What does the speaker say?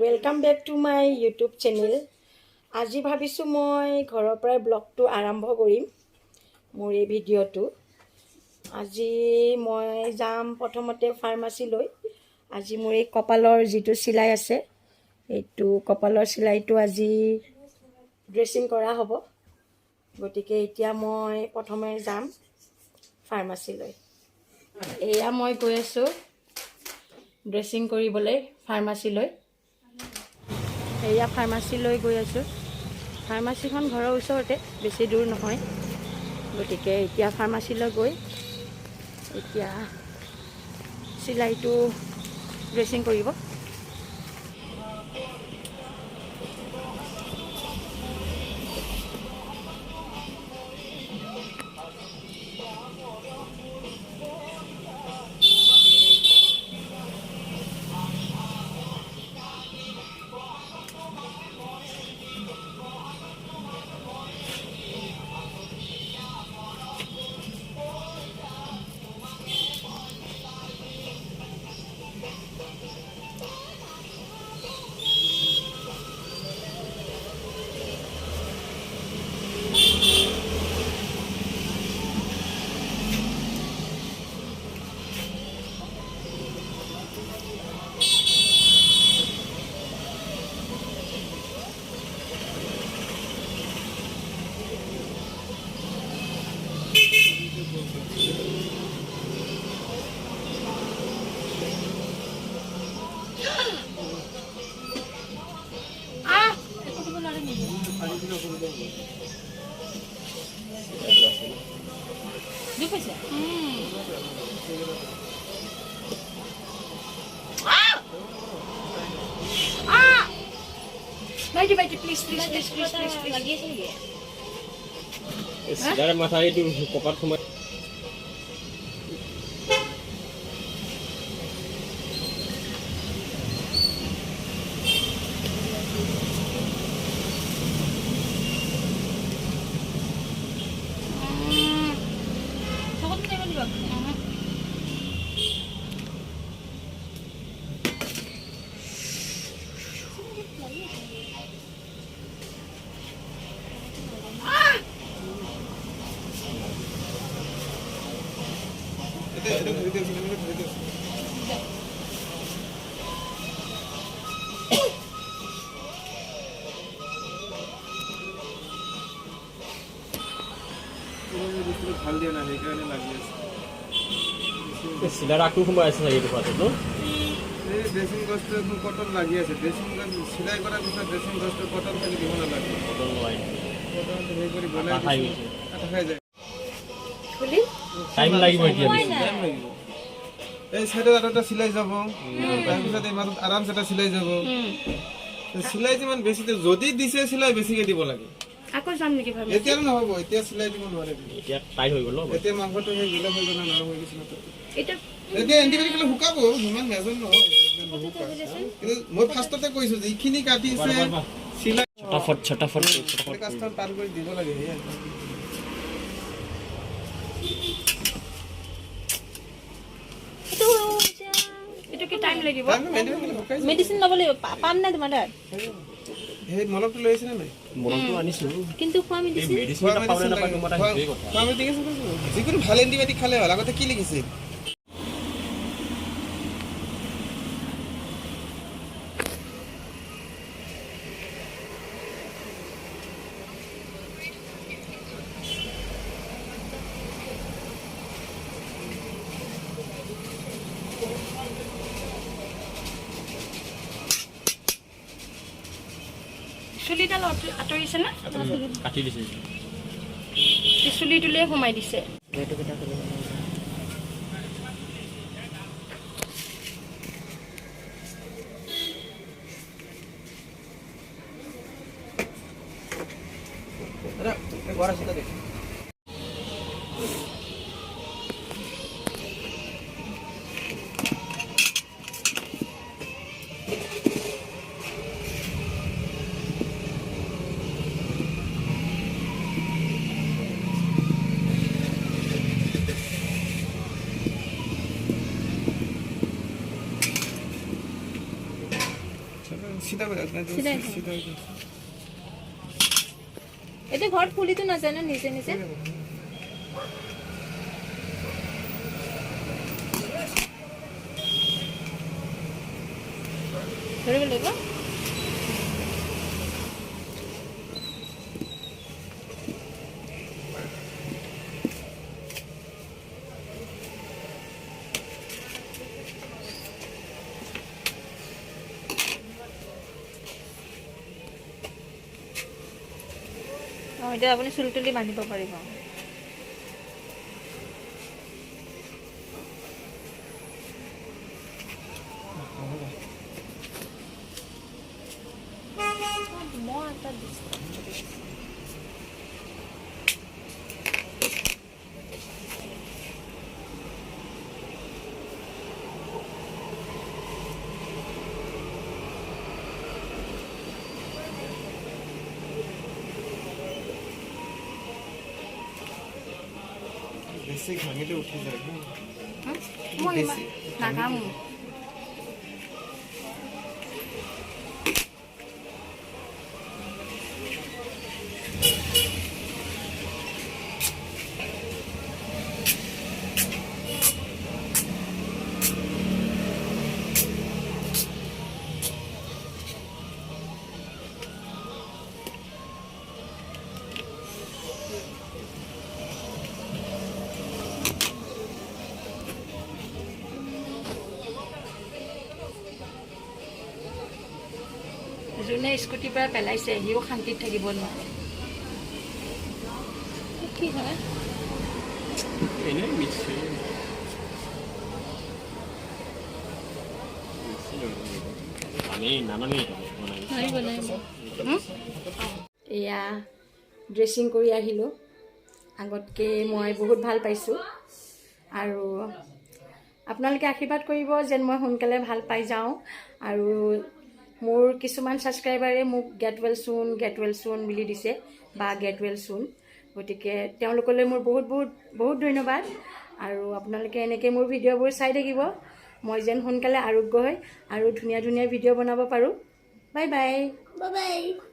Welcome back to my YouTube channel. आज भाविছোঁ মই ঘৰৰ পৰা ব্লগটো আৰম্ভ কৰিম মোৰ এই ভিডিঅ'টো। আজি মই যাম প্ৰথমতে ফাৰ্মাচীলৈ। আজি মোৰ এই কপালৰ যিটো চিলাই আছে এইটো কপালৰ চিলাইটো আজি ড্ৰেছিং কৰা হ'ব। গতিকে এতিয়া মই প্ৰথমে যাম ফাৰ্মাচীলৈ। এয়া মই গৈ আছোঁ ড্ৰেছিং কৰিবলৈ ফাৰ্মাচীলৈ। এয়া ফাৰ্মাচীলৈ গৈ আছোঁ। ফাৰ্মাচীখন ঘৰৰ ওচৰতে, বেছি দূৰ নহয়। গতিকে এতিয়া ফাৰ্মাচীলৈ গৈ এতিয়া চিলাইটো ড্ৰেছিং কৰিব। Sekarang masa itu kopat semua. ভাল দিয়া না সেইকাৰণে লাগি আছে। চিলাই ৰাখো সময় আছে এইটো পাতে ন এই ড্ৰেছিং কষ্ট কটন লাগি আছে। ড্ৰেছিং চিলাই কৰাৰ পিছত ড্ৰেছিং কষ্ট কটন থাকি দিব নালাগে। কটন লয় কটন হেৰি কৰি বনাই খাই খাই যায়। খুলি টাইম লাগিব এতিয়া। টাইম লাগিব। এই সাইডত আৰু এটা চিলাই যাব, তাৰপিছত এই মাজত আৰামছে এটা চিলাই যাব। চিলাই যিমান বেছি যদি দিছে চিলাই বেছিকে দিব লাগে। আকৌ যাম নেকি ভাবি? এতিয়া নহ'ব, এতিয়া চিলাই দিব নোৱাৰে। এতিয়া টাইট হৈ গ'ল ন। এতিয়া মাংসটো সেই গিলা হৈ গ'ল না নৰম হৈ গৈছিল। এটা এতিয়া এণ্টিবায়টিক হ'লে শুকাব, ইমান মেজৰ নহয়। কিন্তু মই ফাৰ্ষ্টতে কৈছোঁ যে এইখিনি কাটিছে চিলাই ছটাফট কাষ্টৰ পাৰ কৰি দিব লাগে। এইটো কি টাইম লাগিব? মেডিচিন ল'ব লাগিব। পাম নাই তোমাৰ তাত? সেই মলমটো লৈ আহিছে নে নাই? মৰমটো আনিছো কিন্তু খোৱা মেডিচিন মেডিচিন এটা পাবলে নাপায় তোমাৰ তাত হেৰি কথা। যিকোনো ভাল এণ্টিবায়টিক খালে হ'ল। আগতে কি লিখিছে? চুলিডাল আঁতৰিছে না? কাটি দিছে। চুলি তুলিয়ে সোমাই দিছে। উল্টা কৰি চিধাই এতিয়া ঘৰত ফুলিটো নাজানে নিজে নিজে ধৰিব লাগিব এতিয়া আপুনি চুলি তুলি বান্ধিব পাৰিব মই এটা দিছো বেছি ঘামিলে উঠি যায় মই নাঘামো যোনে স্কুটিৰ পৰা পেলাইছে সিও শান্তিত থাকিব নোৱাৰে কি হয় এনেই মিছে আমি নানানি নোৱাৰিব এয়া ড্ৰেছিং কৰি আহিলোঁ আগতকৈ মই বহুত ভাল পাইছোঁ আৰু আপোনালোকে আশীৰ্বাদ কৰিব যেন মই সোনকালে ভাল পাই যাওঁ আৰু মোৰ কিছুমান ছাবস্ক্ৰাইবাৰে মোক গেট ৱেল চুন বুলি দিছে বা গেট ৱেল চুন গতিকে তেওঁলোকলৈ মোৰ বহুত ধন্যবাদ আৰু আপোনালোকে এনেকৈ মোৰ ভিডিঅ'বোৰ চাই থাকিব মই যেন সোনকালে আৰোগ্য হৈ আৰু ধুনীয়া ভিডিঅ' বনাব পাৰোঁ বাই বাই